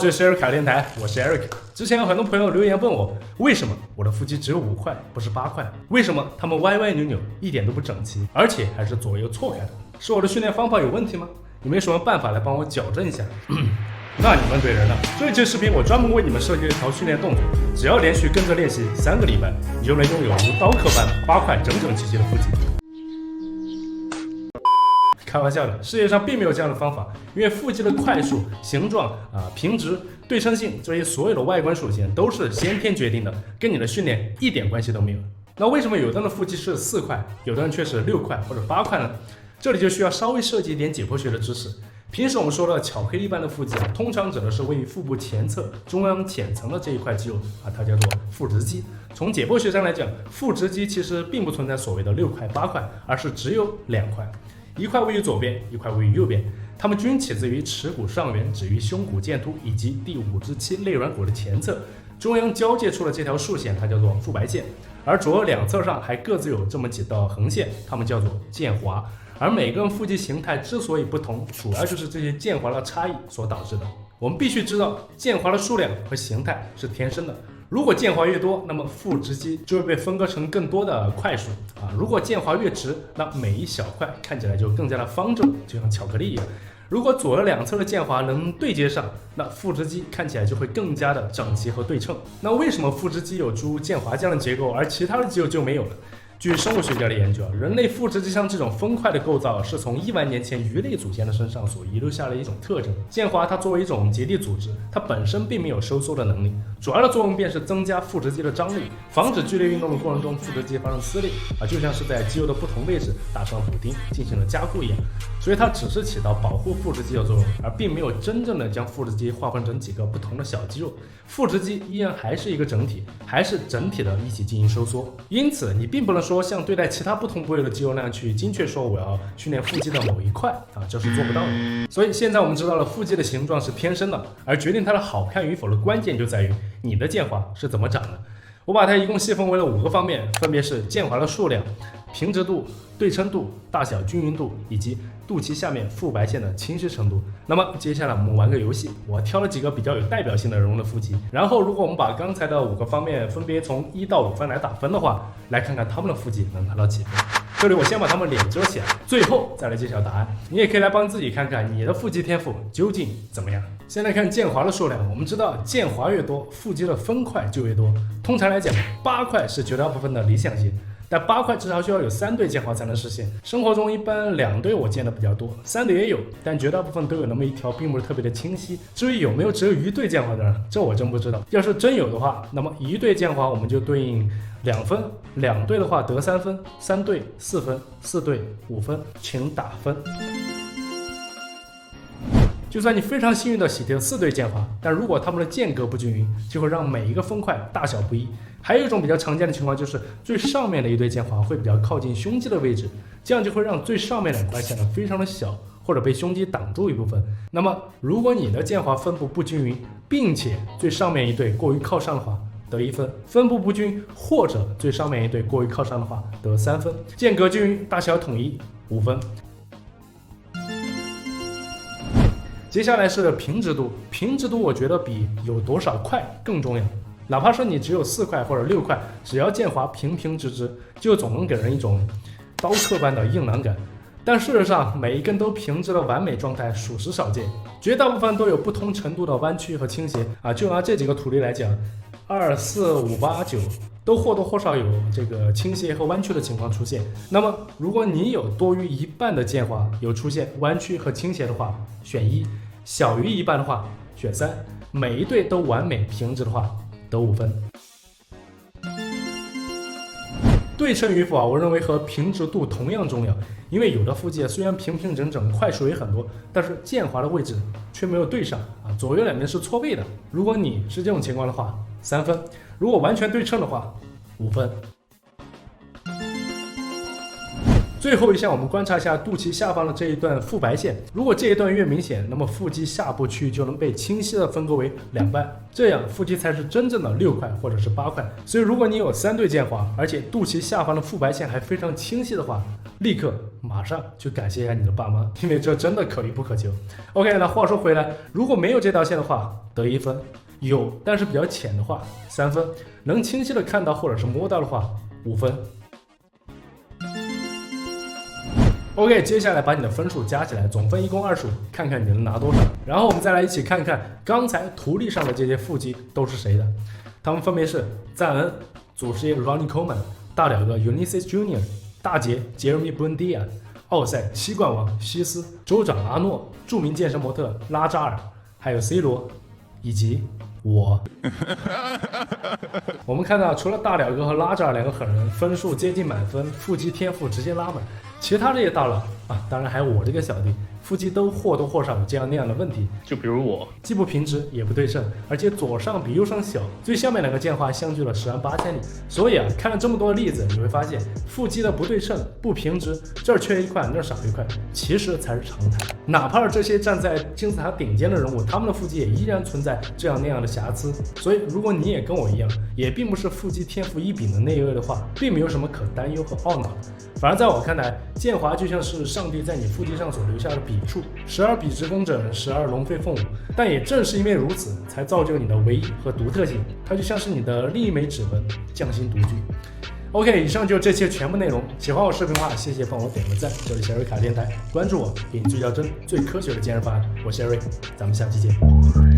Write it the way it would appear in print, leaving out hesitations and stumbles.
这里是 Eric 电台，我是 Eric。之前有很多朋友留言问我，为什么我的腹肌只有5块，不是8块？为什么他们歪歪扭扭，一点都不整齐，而且还是左右错开的？是我的训练方法有问题吗？有没有什么办法来帮我矫正一下？那你问对人了。这一期视频我专门为你们设计了一条训练动作，只要连续跟着练习3个礼拜，你就能拥有如刀刻般8块整整齐齐的腹肌。开玩笑的，世界上并没有这样的方法，因为腹肌的块数、形状平直、对称性这些所有的外观属性都是先天决定的，跟你的训练一点关系都没有。那为什么有的人的腹肌是4块，有的人却是6块或者8块呢？这里就需要稍微涉及一点解剖学的知识。平时我们说的巧克力般的腹肌通常指的是位于腹部前侧中央浅层的这一块肌肉它叫做腹直肌。从解剖学上来讲，腹直肌其实并不存在所谓的6块、8块，而是只有2块。一块位于左边，一块位于右边，它们均起自于耻骨上缘，止于胸骨剑突以及第5至7肋软骨的前侧，中央交界处的这条竖线它叫做腹白线，而左右两侧上还各自有这么几道横线，它们叫做剑滑。而每个人腹肌形态之所以不同，主要就是这些剑滑的差异所导致的。我们必须知道，剑滑的数量和形态是天生的。如果剑滑越多，那么腹直肌就会被分割成更多的块数如果剑滑越直，那每一小块看起来就更加的方正，就像巧克力一样。如果左右两侧的剑滑能对接上，那腹直肌看起来就会更加的整齐和对称。那为什么腹直肌有诸剑滑这样的结构，而其他的肌肉就没有了？据生物学家的研究，人类腹直肌像这种分块的构造是从1万年前鱼类祖先的身上所遗留下的一种特征。剑滑它作为一种结缔组织，它本身并没有收缩的能力，主要的作用便是增加腹直肌的张力，防止剧烈运动的过程中腹直肌发生撕裂就像是在肌肉的不同位置打上补丁进行了加固一样。所以它只是起到保护腹直肌的作用，而并没有真正的将腹直肌划分成几个不同的小肌肉。腹直肌依然还是一个整体，还是整体的一起进行收缩。因此你并不能说像对待其他不同部位的肌肉那样去精确说我要训练腹肌的某一块这是做不到的。所以现在我们知道了腹肌的形状是天生的，而决定它的好看与否的关键就在于你的剑滑是怎么长的。我把它一共细分为了5个方面，分别是剑滑的数量、平直度、对称度、大小均匀度以及肚脐下面腹白线的清晰程度。那么接下来我们玩个游戏，我挑了几个比较有代表性的人物的腹肌，然后如果我们把刚才的5个方面分别从1到5分来打分的话，来看看他们的腹肌能达到几分。这里我先把他们脸遮起来，最后再来揭晓答案。你也可以来帮自己看看你的腹肌天赋究竟怎么样。先来看剑滑的数量，我们知道剑滑越多，腹肌的分块就越多。通常来讲，8块是绝大部分的理想型，但8块至少需要有3对剑滑才能实现。生活中一般2对我见的比较多，3对也有，但绝大部分都有那么一条并不是特别的清晰。至于有没有只有1对剑滑的，这我真不知道。要是真有的话，那么1对剑滑我们就对应2分，2对的话得3分，3对4分，4对5分，请打分。就算你非常幸运的洗掉4对剑滑，但如果它们的间隔不均匀，就会让每一个分块大小不一。还有一种比较常见的情况，就是最上面的1对剑滑会比较靠近胸肌的位置，这样就会让最上面2块显得非常的小，或者被胸肌挡住一部分。那么如果你的剑滑分布不均匀，并且最上面1对过于靠上的话，得1分；分布不均或者最上面1对过于靠上的话，得3分；间隔均匀、大小统一5分。接下来是平直度，平直度我觉得比有多少块更重要。哪怕是你只有4块或者6块，只要剑滑平平直直，就总能给人一种刀刻般的硬朗感。但事实上，每一根都平直的完美状态属实少见，绝大部分都有不同程度的弯曲和倾斜就拿这几个图例来讲，2、4、5、8、9都或多或少有这个倾斜和弯曲的情况出现。那么如果你有多于1半的剑滑有出现弯曲和倾斜的话，选1；小于1半的话选3；每一对都完美平直的话得5分。对称与否我认为和平直度同样重要，因为有的腹肌虽然平平整整，块数也很多，但是剑滑的位置却没有对上左右两边是错位的。如果你是这种情况的话，3分；如果完全对称的话，5分。最后一项，我们观察一下肚脐下方的这一段腹白线。如果这一段越明显，那么腹肌下部区域就能被清晰的分割为2半，这样腹肌才是真正的6块或者是8块。所以如果你有3对剑滑，而且肚脐下方的腹白线还非常清晰的话，立刻马上去感谢一下你的爸妈，因为这真的可遇不可求。OK， 那话说回来，如果没有这道线的话，得1分；有但是比较浅的话，3分；能清晰的看到或者是摸到的话，5分。OK， 接下来把你的分数加起来，总分一共25，看看你能拿多少。然后我们再来一起看看刚才图例上的这些腹肌都是谁的，他们分别是赞恩、祖师爷 Ronnie Coleman、大屌哥 Ulysses Jr、大杰 Jeremy Buendia、奥赛七冠王希斯、州长阿诺、著名健身模特拉扎尔，还有 C 罗以及我。我们看到，除了大屌哥和拉扎尔2个狠人分数接近满分，腹肌天赋直接拉满，其他这些大佬啊，当然还有我这个小弟，腹肌都或多或少有这样那样的问题。就比如我，既不平直也不对称，而且左上比右上小，最下面2个键花相距了10万8千里。所以啊，看了这么多的例子，你会发现腹肌的不对称、不平直，这儿缺一块，那儿少一块，其实才是常态。哪怕是这些站在金字塔顶尖的人物，他们的腹肌也依然存在这样那样的瑕疵。所以，如果你也跟我一样，也并不是腹肌天赋异禀的那一位的话，并没有什么可担忧和懊恼的。反而在我看来，剑华就像是上帝在你腹肌上所留下的笔触，时而笔直工整，时而龙飞凤舞。但也正是因为如此，才造就你的唯一和独特性。它就像是你的另一枚指纹，匠心独具。OK， 以上就是这期全部内容。喜欢我视频的话，谢谢帮我点个赞。这里是艾瑞卡电台，关注我，给你最较真、最科学的健身方案。我是艾瑞，咱们下期见。